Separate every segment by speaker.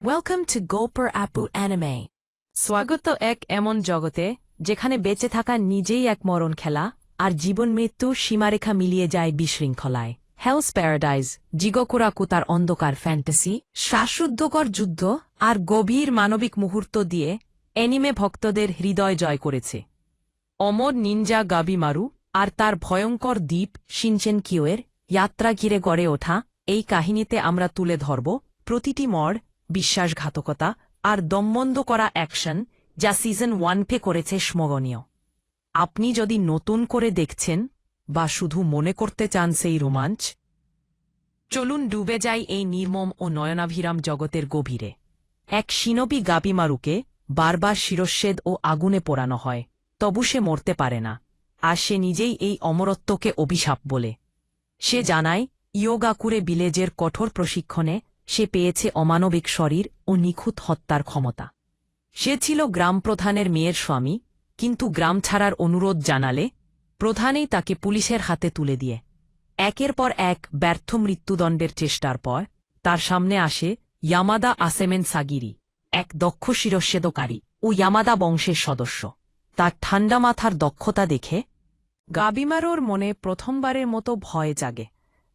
Speaker 1: Welcome to গোপার আপু anime. স্বাগত এক এমন জগতে যেখানে বেঁচে থাকা নিজেই এক মরণ খেলা আর জীবন মৃত্যুর সীমারেখা মিলিয়ে যায় বিশৃঙ্খলায়। হেলস প্যারাডাইজ জিগোকুরাকু তার অন্ধকার ফ্যান্টাসি, শ্বাসরুদ্ধকর যুদ্ধ আর গভীর মানবিক মুহূর্ত দিয়ে অ্যানিমে ভক্তদের হৃদয় জয় করেছে। অমর নিনজা গাবিমারু আর তার ভয়ঙ্কর দ্বীপ শিনচেনকিওয়ের যাত্রা ঘিরে গড়ে ওঠা এই কাহিনীতে আমরা তুলে ধরব প্রতিটি মর, বিশ্বাসঘাতকতা আর দমবন্ধ করা অ্যাকশন যা সিজন 1 করেছে স্মরণীয়। আপনি যদি নতুন করে দেখছেন বা শুধু মনে করতে চান সেই রোমাঞ্চ, চলুন ডুবে যাই এই নির্মম ও নয়নাভিরাম জগতের গভীরে। এক শিনবি গাবিমারুকে বারবার শিরশ্ছেদ ও আগুনে পোড়ানো হয়, তবু সে মরতে পারে না, আর সে নিজেই এই অমরত্বকে অভিশাপ বলে। সে জানায় ইয়োগাকুরে ভিলেজের কঠোর প্রশিক্ষণে সে পেয়েছে অমানবিক শরীর ও নিখুঁত হত্যার ক্ষমতা। সে ছিল গ্রাম প্রধানের মেয়ের স্বামী, কিন্তু গ্রাম ছাড়ার অনুরোধ জানালে প্রধানেই তাকে পুলিশের হাতে তুলে দিয়ে একের পর এক ব্যর্থ মৃত্যুদণ্ডের চেষ্টার পর তার সামনে আসে ইয়ামাদা আসেমেন সাগিরি, এক দক্ষ শিরশ্ছেদকারী ও ইয়ামাদা বংশের সদস্য। তার ঠান্ডা মাথার দক্ষতা দেখে গাবিমারুর মনে প্রথমবারের মতো ভয় জাগে।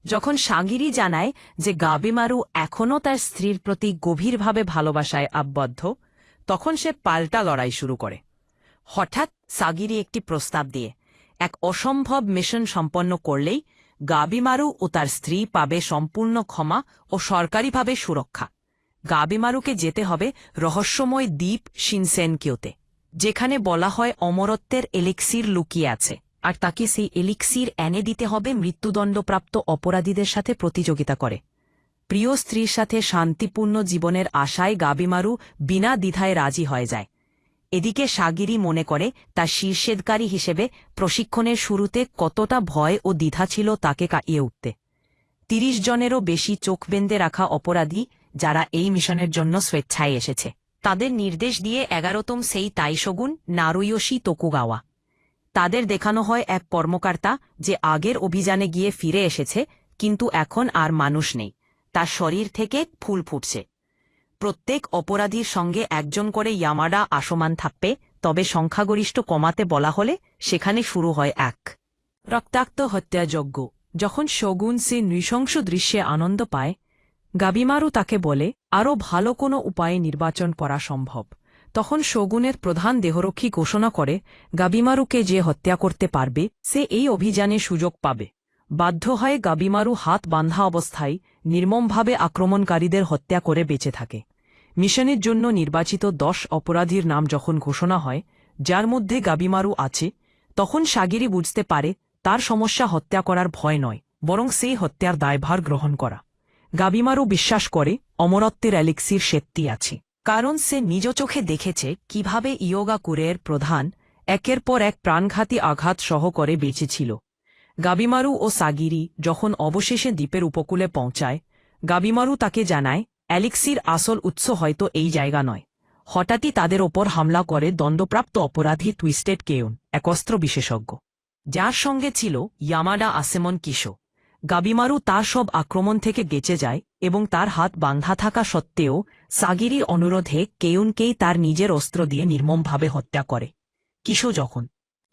Speaker 1: যখন সাগিরি জানায় যে গাবিমারু এখনও তার স্ত্রীর প্রতি গভীরভাবে ভালোবাসায় আবদ্ধ, তখন সে পাল্টা লড়াই শুরু করে। হঠাৎ সাগিরি একটি প্রস্তাব দিয়ে এক অসম্ভব মিশন সম্পন্ন করলেই গাবিমারু ও তার স্ত্রী পাবে সম্পূর্ণ ক্ষমা ও সরকারিভাবে সুরক্ষা। গাবিমারুকে যেতে হবে রহস্যময় দ্বীপ শিনসেনকিওতে, যেখানে বলা হয় অমরত্বের এলিক্সির লুকিয়ে আছে, আর তাকে সেই এলিক্সির এনে দিতে হবে মৃত্যুদণ্ডপ্রাপ্ত অপরাধীদের সাথে প্রতিযোগিতা করে। প্রিয় স্ত্রীর সাথে শান্তিপূর্ণ জীবনের আশায় গাবিমারু বিনা দ্বিধায় রাজি হয়ে যায়। এদিকে সাগিরি মনে করে তার শীর্ষেদকারী হিসেবে প্রশিক্ষণের শুরুতে কতটা ভয় ও দ্বিধা ছিল তাকে কাটিয়ে উঠতে। ৩০ জনেরও বেশি চোখ বেঁধে রাখা অপরাধী যারা এই মিশনের জন্য স্বেচ্ছায় এসেছে, তাদের নির্দেশ দিয়ে ১১তম সেই তাইশগুন নারুয়োশি তোকুগাওয়া। তাদের দেখানো হয় এক কর্মকর্তা যে আগের অভিযানে গিয়ে ফিরে এসেছে, কিন্তু এখন আর মানুষ নেই, তার শরীর থেকে ফুল ফুটছে। প্রত্যেক অপরাধীর সঙ্গে একজন করে ইয়ামাডা আসমান থাকবে, তবে সংখ্যাগরিষ্ঠ কমাতে বলা হলে সেখানে শুরু হয় এক রক্তাক্ত হত্যাযজ্ঞ। যখন শগুন সে নৃশংস দৃশ্যে আনন্দ পায়, গাবিমারু তাকে বলে আরও ভালো কোনো উপায়ে নির্বাচন করা সম্ভব। তখন শগুনের প্রধান দেহরক্ষী ঘোষণা করে গাবিমারুকে যে হত্যা করতে পারবে সে এই অভিযানে সুযোগ পাবে। বাধ্য হয়ে গাবিমারু হাত বাঁধা অবস্থায় নির্মমভাবে আক্রমণকারীদের হত্যা করে বেঁচে থাকে। মিশনের জন্য নির্বাচিত ১০ অপরাধীর নাম যখন ঘোষণা হয়, যার মধ্যে গাবিমারু আছে, তখন সাগিরি বুঝতে পারে তার সমস্যা হত্যা করার ভয় নয়, বরং সেই হত্যার দায়ভার গ্রহণ করা। গাবিমারু বিশ্বাস করে অমরত্বের এলিক্সির সত্যি আছে, কারণ সে নিজ চোখে দেখেছে কিভাবে ইয়োগাকুরের প্রধান একের পর এক প্রাণঘাতী আঘাত সহ করে বেঁচেছিল। গাবিমারু ও সাগিরি যখন অবশেষে দ্বীপের উপকূলে পৌঁছায়, গাবিমারু তাকে জানায় এলিক্সির আসল উৎস হয়তো এই জায়গা নয়। হঠাৎই তাদের ওপর হামলা করে দণ্ডপ্রাপ্ত অপরাধী টুইস্টেড কেউন, এক অস্ত্র বিশেষজ্ঞ, যার সঙ্গে ছিল ইয়ামাডা আসেমন কিশো। গাবিমারু তার সব আক্রমণ থেকে বেঁচে যায় এবং তার হাত বাঁধা থাকা সত্ত্বেও সাগিরির অনুরোধে কেউনকেই তার নিজের অস্ত্র দিয়ে নির্মমভাবে হত্যা করে। কিশো যখন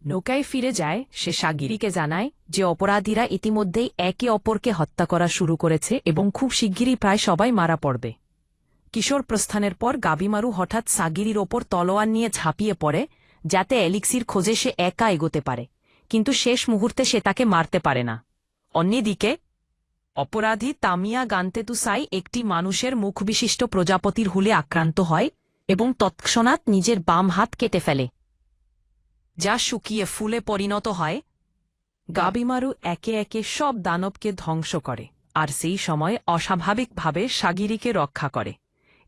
Speaker 1: নৌকায় ফিরে যায়, সে সাগিরিকে জানায় যে অপরাধীরা ইতিমধ্যেই একে অপরকে হত্যা করা শুরু করেছে এবং খুব শিগগিরই প্রায় সবাই মারা পড়বে। কিশোর প্রস্থানের পর গাবিমারু হঠাৎ সাগিরির ওপর তলোয়ার নিয়ে ঝাঁপিয়ে পড়ে, যাতে এলিক্সির খোঁজে সে একা এগোতে পারে, কিন্তু শেষ মুহূর্তে সে তাকে মারতে পারে না। অন্যদিকে অপরাধী তামিয়া গান্তেতুসাই একটি মানুষের মুখবিশিষ্ট প্রজাপতির হুলে আক্রান্ত হয় এবং তৎক্ষণাৎ নিজের বাম হাত কেটে ফেলে, যা শুকিয়ে ফুলে পরিণত হয়। গাবিমারু একে একে সব দানবকে ধ্বংস করে, আর সেই সময় অস্বাভাবিকভাবে সাগিরিকে রক্ষা করে।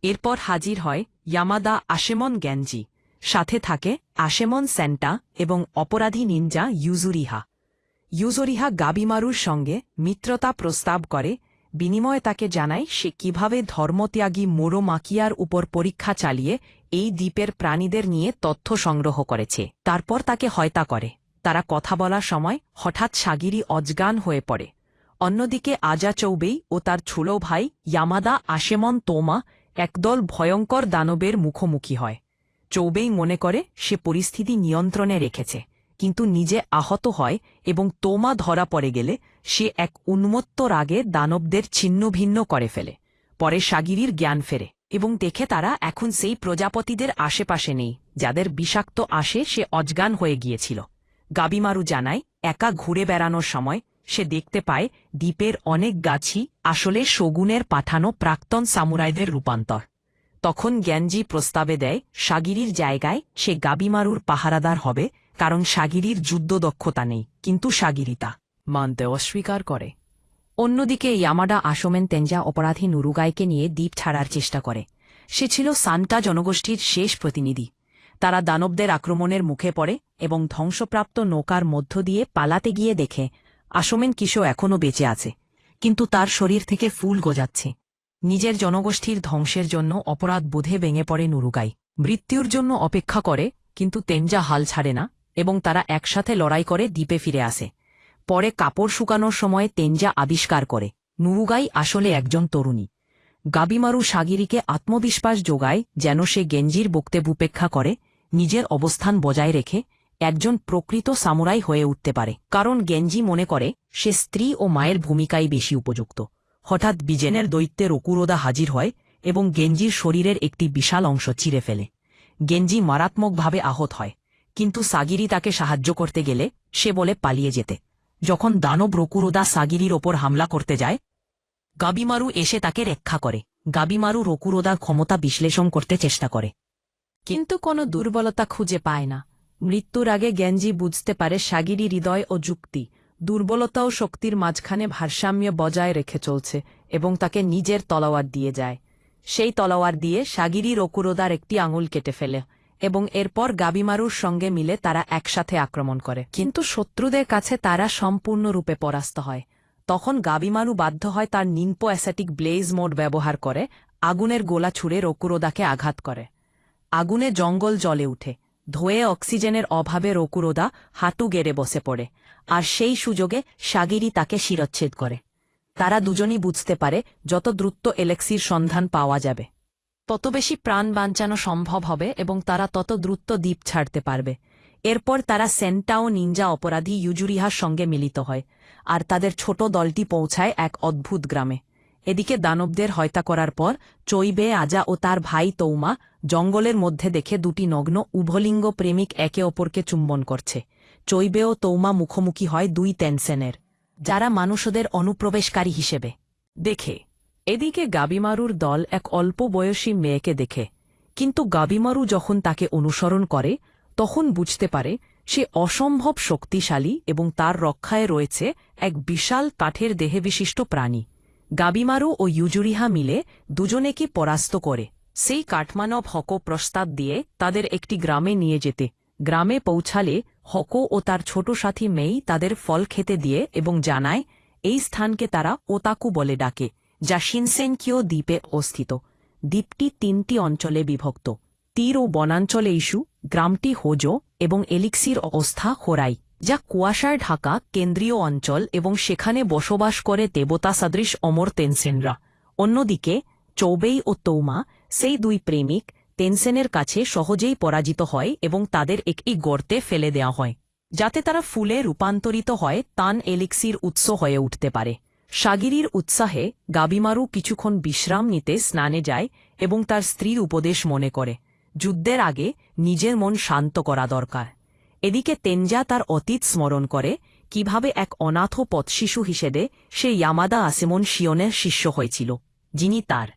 Speaker 1: এরপর হাজির হয় ইয়ামাদা আসেমন গ্যাঞ্জি, সাথে থাকে আসেমন সেন্টা এবং অপরাধী নিনজা ইউজুরিহা। ইউজুরিহা গাবিমারুর সঙ্গে মিত্রতা প্রস্তাব করে, বিনিময়ে তাকে জানায় সে কিভাবে ধর্মত্যাগী মোরোমাকিয়ার উপর পরীক্ষা চালিয়ে এই দ্বীপের প্রাণীদের নিয়ে তথ্য সংগ্রহ করেছে। তারপর তাকে হত্যা করে। তারা কথা বলার সময় হঠাৎ সাগিরি অজ্ঞান হয়ে পড়ে। অন্যদিকে আজা চৌবেই ও তার ছোট ভাই ইয়ামাদা আসেমন তোমা একদল ভয়ঙ্কর দানবের মুখোমুখি হয়। চৌবেই মনে করে সে পরিস্থিতি নিয়ন্ত্রণে রেখেছে, কিন্তু নিজে আহত হয় এবং তোমা ধরা পড়ে গেলে সে এক উন্মত্ত রাগে দানবদের ছিন্নভিন্ন করে ফেলে। পরে সাগিরির জ্ঞান ফেরে এবং দেখে তারা এখন সেই প্রজাপতিদের আশেপাশে নেই যাদের বিষাক্ত আসে সে অজ্ঞান হয়ে গিয়েছিল। গাবিমারু জানায় একা ঘুরে বেড়ানোর সময় সে দেখতে পায় দ্বীপের অনেক গাছই আসলে শগুনের পাঠানো প্রাক্তন সামুরাইদের রূপান্তর। তখন জ্ঞানজি প্রস্তাবে দেয় সাগিরির জায়গায় সে গাবিমারুর পাহারাদার হবে, কারণ সাগিরির যুদ্ধ দক্ষতা নেই, কিন্তু সাগিরি তা মানতে অস্বীকার করে। অন্যদিকে ইয়ামাডা আসোমেন তেনজা অপরাধী নুরুগাইকে নিয়ে দ্বীপ ছাড়ার চেষ্টা করে। সে ছিল সান্টা জনগোষ্ঠীর শেষ প্রতিনিধি। তারা দানবদের আক্রমণের মুখে পড়ে এবং ধ্বংসপ্রাপ্ত নৌকার মধ্য দিয়ে পালাতে গিয়ে দেখে আসোমেন কিশো এখনও বেঁচে আছে, কিন্তু তার শরীর থেকে ফুল গজাচ্ছে। নিজের জনগোষ্ঠীর ধ্বংসের জন্য অপরাধ বোধে ভেঙে পড়ে নুরুগাই। মৃত্যুর জন্য অপেক্ষা করে, কিন্তু তেনজা হাল ছাড়ে না এবং তারা একসাথে লড়াই করে দ্বীপে ফিরে আসে। পরে কাপড় শুকানোর সময় তেনজা আবিষ্কার করে নুরুগাই আসলে একজন তরুণী। গাবিমারু সাগিরিকে আত্মবিশ্বাস যোগায় যেন সে গেঞ্জির বক্তব্য উপেক্ষা করে নিজের অবস্থান বজায় রেখে একজন প্রকৃত সামুরাই হয়ে উঠতে পারে, কারণ গেঞ্জি মনে করে সে স্ত্রী ও মায়ের ভূমিকায় বেশি উপযুক্ত। হঠাৎ বিজেনের দৈত্যের অকুরোদা হাজির হয় এবং গেঞ্জির শরীরের একটি বিশাল অংশ চিরে ফেলে। গেঞ্জি মারাত্মকভাবে আহত হয়, কিন্তু সাগিরি তাকে সাহায্য করতে গেলে সে বলে পালিয়ে যেতে। যখন দানব রকুরোদা সাগিরির ওপর হামলা করতে যায়, গাবিমারু এসে তাকে রক্ষা করে। গাবিমারু রকুরোদার ক্ষমতা বিশ্লেষণ করতে চেষ্টা করে, কিন্তু কোনো দুর্বলতা খুঁজে পায় না। মৃত্যুর আগে গেঞ্জি বুঝতে পারে সাগিরি হৃদয় ও যুক্তি, দুর্বলতা ও শক্তির মাঝখানে ভারসাম্য বজায় রেখে চলছে এবং তাকে নিজের তলোয়ার দিয়ে যায়। সেই তলোয়ার দিয়ে সাগিরি রকুরোদার একটি আঙুল কেটে ফেলে এবং এরপর গাবিমারুর সঙ্গে মিলে তারা একসাথে আক্রমণ করে, কিন্তু শত্রুদের কাছে তারা সম্পূর্ণরূপে পরাস্ত হয়। তখন গাবিমারু বাধ্য হয় তার নিম্পো অ্যাসেটিক ব্লেজ মোড ব্যবহার করে আগুনের গোলা ছুঁড়ে রকুরোদাকে আঘাত করে। আগুনে জঙ্গল জ্বলে উঠে। ধোয়ে অক্সিজেনের অভাবে রকুরোদা হাঁটু গেড়ে বসে পড়ে, আর সেই সুযোগে সাগিরি তাকে শিরচ্ছেদ করে। তারা দুজনই বুঝতে পারে যত দ্রুত এলেক্সির সন্ধান পাওয়া যাবে তত বেশি প্রাণ বাঁচানো সম্ভব হবে এবং তারা তত দ্রুত দ্বীপ ছাড়তে পারবে। এরপর তারা সেন্টা ও নিনজা অপরাধী ইউজুরিহার সঙ্গে মিলিত হয়, আর তাদের ছোট দলটি পৌঁছায় এক অদ্ভুত গ্রামে। এদিকে দানবদের হত্যা করার পর চৈবে আজা ও তার ভাই তৌমা জঙ্গলের মধ্যে দেখে দুটি নগ্ন উভলিঙ্গ প্রেমিক একে অপরকে চুম্বন করছে। চৈবে ও তৌমা মুখোমুখি হয় দুই তেনসেনের, যারা মানুষদের অনুপ্রবেশকারী হিসেবে দেখে। এদিকে গাবিমারুর দল এক অল্প বয়সী মেয়েকে দেখে, কিন্তু গাবিমারু যখন তাকে অনুসরণ করে তখন বুঝতে পারে সে অসম্ভব শক্তিশালী এবং তার রক্ষায় রয়েছে এক বিশাল কাঠের দেহবিশিষ্ট প্রাণী। গাবিমারু ও ইউজুরিহা মিলে দুজনেকে পরাস্ত করে সেই কাঠমানব হকো প্রস্তাব দিয়ে তাদের একটি গ্রামে নিয়ে যেতে। গ্রামে পৌঁছালে হকো ও তার ছোট সাথী মেই তাদের ফল খেতে দিয়ে এবং জানায় এই স্থানকে তারা ওতাকু বলে ডাকে, যা শিনসেনকিও দ্বীপে অবস্থিত। দ্বীপটি 3টি অঞ্চলে বিভক্ত: তীর ও বনাঞ্চলে ইস্যু, গ্রামটি হোজো এবং এলিক্সির অবস্থা হোরাই, যা কুয়াশায় ঢাকা কেন্দ্রীয় অঞ্চল এবং সেখানে বসবাস করে দেবতা সদৃশ অমর তেনসেনরা। অন্যদিকে চৌবেই ও তৌমা, সেই দুই প্রেমিক, তেনসেনের কাছে সহজেই পরাজিত হয় এবং তাদের একটি গর্তে ফেলে দেওয়া হয়, যাতে তারা ফুলে রূপান্তরিত হয় তান এলিক্সির উৎস হয়ে উঠতে পারে। সাগিরির উৎসাহে গাবিমারু কিছুক্ষণ বিশ্রাম নিতে স্নানে যায় এবং তার স্ত্রীর উপদেশ মনে করে যুদ্ধের আগে নিজের মন শান্ত করা দরকার। এদিকে তেনজা তার অতীত স্মরণ করে কিভাবে এক অনাথ পথশিশু হিসেবে সে ইয়ামাদা আসেমন শিয়নের শিষ্য হয়েছিল, যিনি তার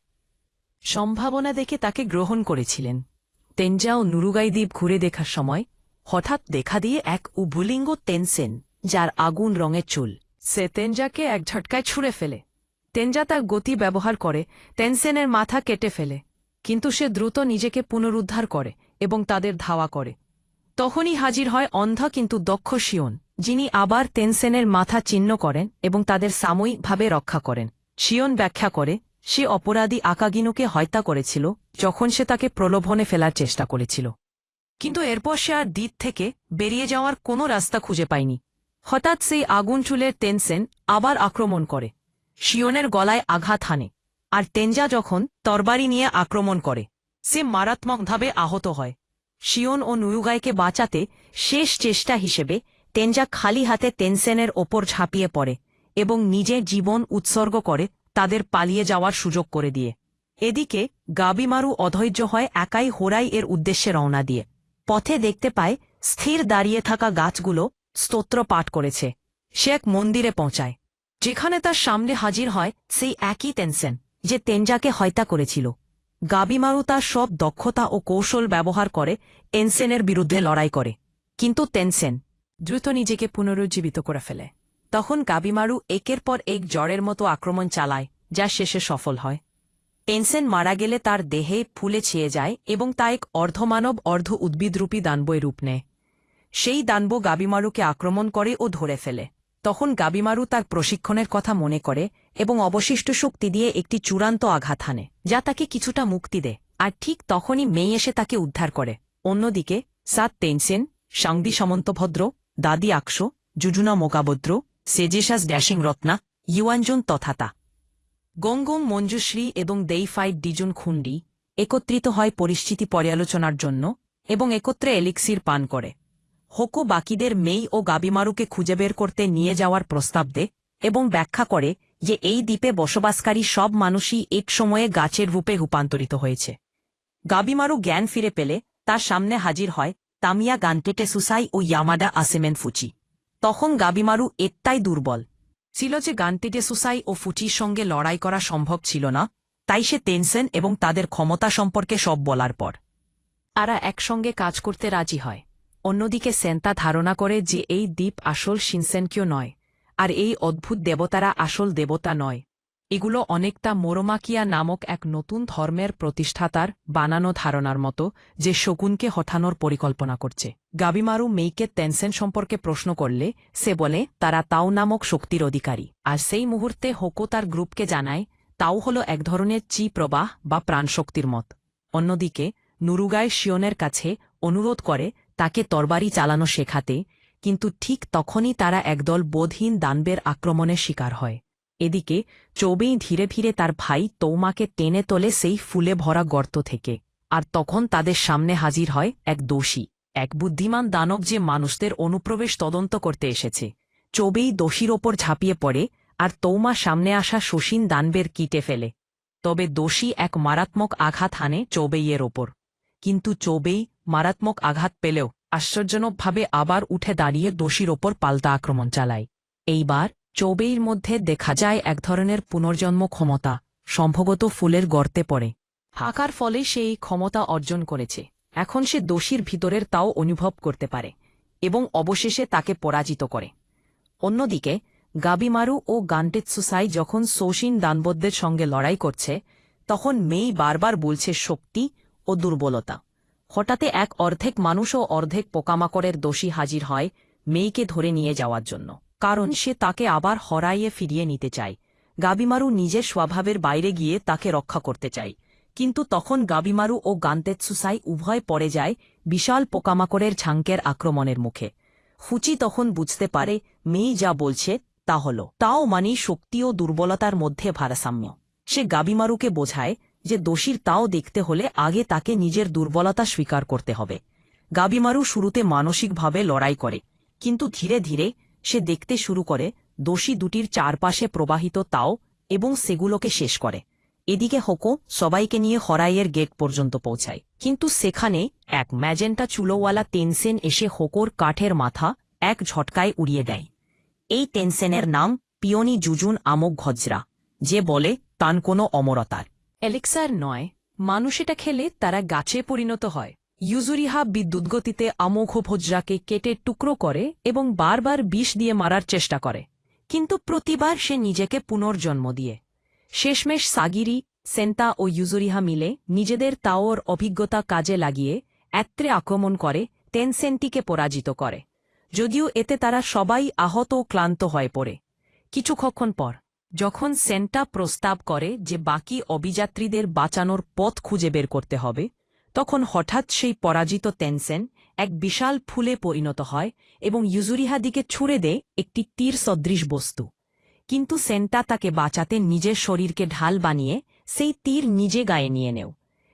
Speaker 1: সম্ভাবনা দেখে তাকে গ্রহণ করেছিলেন। তেনজা ও নুরুগাই দ্বীপ ঘুরে দেখার সময় হঠাৎ দেখা দিয়ে এক উভলিঙ্গ তেনসেন, যার আগুন রঙের চুল। সে তেনজাকে এক ঝটকায় ছুঁড়ে ফেলে। তেনজা তার গতি ব্যবহার করে তেনসেনের মাথা কেটে ফেলে, কিন্তু সে দ্রুত নিজেকে পুনরুদ্ধার করে এবং তাদের ধাওয়া করে। তখনই হাজির হয় অন্ধ কিন্তু দক্ষ শিয়ন, যিনি আবার তেনসেনের মাথা চিহ্ন করেন এবং তাদের সাময়িকভাবে রক্ষা করেন। শিয়ন ব্যাখ্যা করে সে অপরাধী আকাগিনুকে হত্যা করেছিল যখন সে তাকে প্রলোভনে ফেলার চেষ্টা করেছিল, কিন্তু এরপর সে আর দ্বীপ থেকে বেরিয়ে যাওয়ার কোনো রাস্তা খুঁজে পায়নি। হঠাৎ সেই আগুন চুলের তেনসেন আবার আক্রমণ করে, শিয়নের গলায় আঘাত হানে, আর তেনজা যখন তরবারি নিয়ে আক্রমণ করে সে মারাত্মকভাবে আহত হয়। শিওন ও নুয়ুগাইকে বাঁচাতে শেষ চেষ্টা হিসেবে তেনজা খালি হাতে তেনসেনের ওপর ঝাঁপিয়ে পড়ে এবং নিজের জীবন উৎসর্গ করে তাদের পালিয়ে যাওয়ার সুযোগ করে দিয়ে। এদিকে গাবিমারু অধৈর্য হয় একাই হোরাই এর উদ্দেশ্যে রওনা দিয়ে। পথে দেখতে পায় স্থির দাঁড়িয়ে থাকা গাছগুলো স্তোত্র পাঠ করেছে। সে এক মন্দিরে পৌঁছায়, যেখানে তার সামনে হাজির হয় সেই একই তেনসেন যে তেনজাকে হত্যা করেছিল। গাবিমারু তার সব দক্ষতা ও কৌশল ব্যবহার করে এনসেনের বিরুদ্ধে লড়াই করে, কিন্তু তেনসেন দ্রুত নিজেকে পুনরুজ্জীবিত করে ফেলে। তখন গাবিমারু একের পর এক জ্বরের মতো আক্রমণ চালায়, যা শেষে সফল হয়। তেনসেন মারা গেলে তার দেহে ফুলে ছেয়ে যায় এবং তা এক অর্ধমানব অর্ধ উদ্ভিদরূপী দানবই রূপ নেয়। সেই দানব গাবিমারুকে আক্রমণ করে ও ধরে ফেলে। তখন গাবিমারু তার প্রশিক্ষণের কথা মনে করে এবং অবশিষ্ট শক্তি দিয়ে একটি চূড়ান্ত আঘাত হানে, যা তাকে কিছুটা মুক্তি দেয়। আর ঠিক তখনই মেই এসে তাকে উদ্ধার করে। অন্যদিকে সাত তেনসেন, সাংদি সামন্তভদ্র, দাদি আকশো, জুজুনা মোকাবদ্র, সেজেশাস ড্যাশিং রত্না, ইউয়ানজুন তথাতা গঙ্গম মঞ্জুশ্রী এবং দেইফাইট ডিজুন খুন্ডি একত্রিত হয় পরিস্থিতি পর্যালোচনার জন্য এবং একত্রে এলিক্সির পান করে। হোকো বাকিদের মেই ও গাবিমারুকে খুঁজে বের করতে নিয়ে যাওয়ার প্রস্তাব দেয় এবং ব্যাখ্যা করে যে এই দ্বীপে বসবাসকারী সব মানুষই এক সময়ে গাছের রূপে রূপান্তরিত হয়েছে। গাবিমারু জ্ঞান ফিরে পেলে তার সামনে হাজির হয় তামিয়া গানটেটে সুসাই ও ইয়ামাডা আসেমেন ফুচি। তখন গাবিমারু এতটাই দুর্বল ছিল যে গানটেটে সুসাই ও ফুচির সঙ্গে লড়াই করা সম্ভব ছিল না, তাই সে তেনসেন এবং তাদের ক্ষমতা সম্পর্কে সব বলার পর তারা একসঙ্গে কাজ করতে রাজি হয়। অন্যদিকে সেন্তা ধারণা করে যে এই দ্বীপ আসল শিনসেনকিও নয়, আর এই অদ্ভুত দেবতারা আসল দেবতা নয়। এগুলো অনেকটা মোরোমাকিয়া নামক এক নতুন ধর্মের প্রতিষ্ঠাতার বানানো ধারণার মতো, যে শকুনকে হঠানোর পরিকল্পনা করছে। গাবিমারু মেইকে তেনসেন সম্পর্কে প্রশ্ন করলে সে বলে তারা তাও নামক শক্তির অধিকারী, আর সেই মুহূর্তে হোকো তার গ্রুপকে জানায় তাও হল এক ধরনের চি প্রবাহ বা প্রাণশক্তির মত। অন্যদিকে নুরুগায় শিওনের কাছে অনুরোধ করে তাকে তরবারি চালানো শেখাতে, কিন্তু ঠিক তখনই তারা একদল বোধহীন দানবের আক্রমণের শিকার হয়। এদিকে চৌবেই ধীরে ধীরে তার ভাই তৌমাকে টেনে তোলে সেই ফুলে ভরা গর্ত থেকে, আর তখন তাদের সামনে হাজির হয় এক দোষী, এক বুদ্ধিমান দানব যে মানুষদের অনুপ্রবেশ তদন্ত করতে এসেছে। চৌবেই দোষীর ওপর ঝাঁপিয়ে পড়ে আর তৌমা সামনে আসা শোষিন দানবের কিটে ফেলে। তবে দোষী এক মারাত্মক আঘাত হানে চৌবেইয়ের ওপর, কিন্তু চৌবেই মারাত্মক আঘাত পেলেও আশ্চর্যজনকভাবে আবার উঠে দাঁড়িয়ে দোষীর ওপর পাল্টা আক্রমণ চালায়। এইবার চৌবেইর মধ্যে দেখা যায় এক ধরনের পুনর্জন্ম ক্ষমতা, সম্ভবত ফুলের গর্তে পড়ে থাকার ফলে সে এই ক্ষমতা অর্জন করেছে। এখন সে দোষীর ভিতরের তাও অনুভব করতে পারে এবং অবশেষে তাকে পরাজিত করে। অন্যদিকে গাবিমারু ও গানটেৎসুসাই যখন শৌসিন দানবদের সঙ্গে লড়াই করছে, তখন মেই বারবার বলছে শক্তি ও দুর্বলতা। হঠাৎ এক অর্ধেক মানুষ ও অর্ধেক পোকামাকড়ের দোষী হাজির হয় মেইকে ধরে নিয়ে যাওয়ার জন্য, কারণ সে তাকে আবার হরাইয়ে ফিরিয়ে নিতে চায়। গাবিমারু নিজের স্বভাবের বাইরে গিয়ে তাকে রক্ষা করতে চায়, কিন্তু তখন গাবিমারু ও গানতেৎসুসাই উভয় পড়ে যায় বিশাল পোকামাকড়ের ঝাঙ্কের আক্রমণের মুখে। ফুচি তখন বুঝতে পারে মেই যা বলছে তা হল তাও মানে শক্তি ও দুর্বলতার মধ্যে ভারসাম্য। সে গাবিমারুকে বোঝায় যে দোষীর তাও দেখতে হলে আগে তাকে নিজের দুর্বলতা স্বীকার করতে হবে। গাবিমারু শুরুতে মানসিকভাবে লড়াই করে, কিন্তু ধীরে ধীরে সে দেখতে শুরু করে দোষী দুটির চারপাশে প্রবাহিত তাও এবং সেগুলোকে শেষ করে। এদিকে হোকো সবাইকে নিয়ে হরাইয়ের গেট পর্যন্ত পৌঁছায়, কিন্তু সেখানে এক ম্যাজেন্টা চুলোওয়ালা তেনসেন এসে হোকোর কাঠের মাথা এক ঝটকায় উড়িয়ে দেয়। এই তেনসেনের নাম পিওনি জুজুন আমক ঘজরা, যে বলে তান কোনো অমরতার এলেক্সার নয়, মানুষ এটা খেলে তারা গাছে পরিণত হয়। ইউজুরিহা বিদ্যুৎগতিতে আমোঘ ভোজরাকে কেটে টুকরো করে এবং বারবার বিষ দিয়ে মারার চেষ্টা করে, কিন্তু প্রতিবার সে নিজেকে পুনর্জন্ম দিয়ে। শেষমেশ সাগিরি, সেন্তা ও ইউজুরিহা মিলে নিজেদের তাওর অভিজ্ঞতা কাজে লাগিয়ে একত্রে আক্রমণ করে তেনসেনটিকে পরাজিত করে, যদিও এতে তারা সবাই আহত ও ক্লান্ত হয়ে পড়ে। কিছুক্ষণ পর যখন সেন্টা প্রস্তাব করে যে বাকি অভিযাত্রীদের বাঁচানোর পথ খুঁজে বের করতে হবে, তখন হঠাৎ সেই পরাজিত তেনসেন এক বিশাল ফুলে পরিণত হয় এবং ইউজুরিহা দিকে ছুড়ে দেয় একটি তীর সদৃশ বস্তু। কিন্তু সেন্টা তাকে বাঁচাতে নিজের শরীরকে ঢাল বানিয়ে সেই তীর নিজে গায়ে নিয়ে নেও।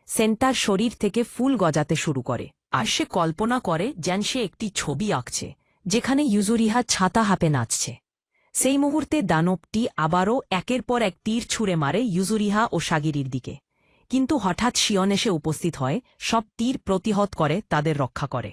Speaker 1: সেন তার শরীর থেকে ফুল গজাতে শুরু করে, আর সে কল্পনা করে যেন সে একটি ছবি আঁকছে যেখানে ইউজুরিহা ছাতা হাতে নাচছে। সেই মুহূর্তে দানবটি আবারও একের পর এক তীর ছুঁড়ে মারে ইউজুরিহা ও সাগিরির দিকে, কিন্তু হঠাৎ শিয়ন এসে উপস্থিত হয়, সব তীর প্রতিহত করে, তাদের রক্ষা করে।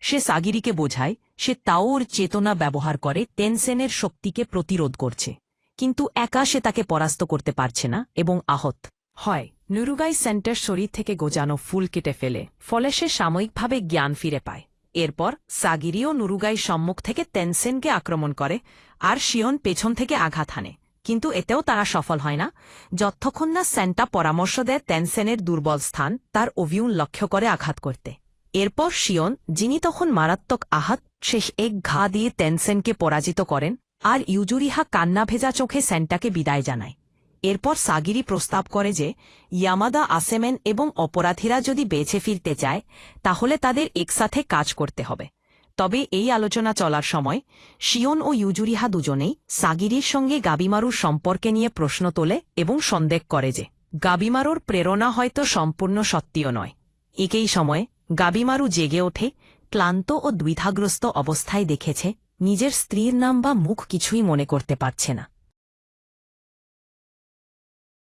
Speaker 1: সে সাগিরিকে বোঝায় সে তাওর চেতনা ব্যবহার করে তেনসেনের শক্তিকে প্রতিরোধ করছে, কিন্তু একা সে তাকে পরাস্ত করতে পারছে না এবং আহত হয়। নুরুগাই সেন্টার শরীর থেকে গোজানো ফুল কেটে ফেলে, ফলে সে সাময়িকভাবে জ্ঞান ফিরে পায়। এরপর সাগিরিও নুরুগাই সম্মুখ থেকে তেনসেনকে আক্রমণ করে, আর শিয়ন পেছন থেকে আঘাত হানে, কিন্তু এতেও তারা সফল হয় না, যতক্ষণ না সেন্টা পরামর্শ দেয় তেনসেনের দুর্বল স্থান তার অভিউন লক্ষ্য করে আঘাত করতে। এরপর শিয়ন, যিনি তখন মারাত্মক আহত, শেষ এক ঘা দিয়ে তেনসেনকে পরাজিত করেন, আর ইউজুরিহা কান্না ভেজা চোখে সেন্টাকে বিদায় জানায়। এরপর সাগিরি প্রস্তাব করে যে ইয়ামাদা আসেমেন এবং অপরাধীরা যদি বেঁচে ফিরতে চায় তাহলে তাদের একসাথে কাজ করতে হবে। তবে এই আলোচনা চলার সময় শিয়ন ও ইউজুরিহা দুজনেই সাগিরির সঙ্গে গাবিমারুর সম্পর্কে নিয়ে প্রশ্ন তোলে এবং সন্দেহ করে যে গাবিমারুর প্রেরণা হয়তো সম্পূর্ণ সত্যিও নয়। একই সময়ে গাবিমারু জেগে ওঠে, ক্লান্ত ও দ্বিধাগ্রস্ত অবস্থায় দেখেছে নিজের স্ত্রীর নাম বা মুখ কিছুই মনে করতে পারছে না।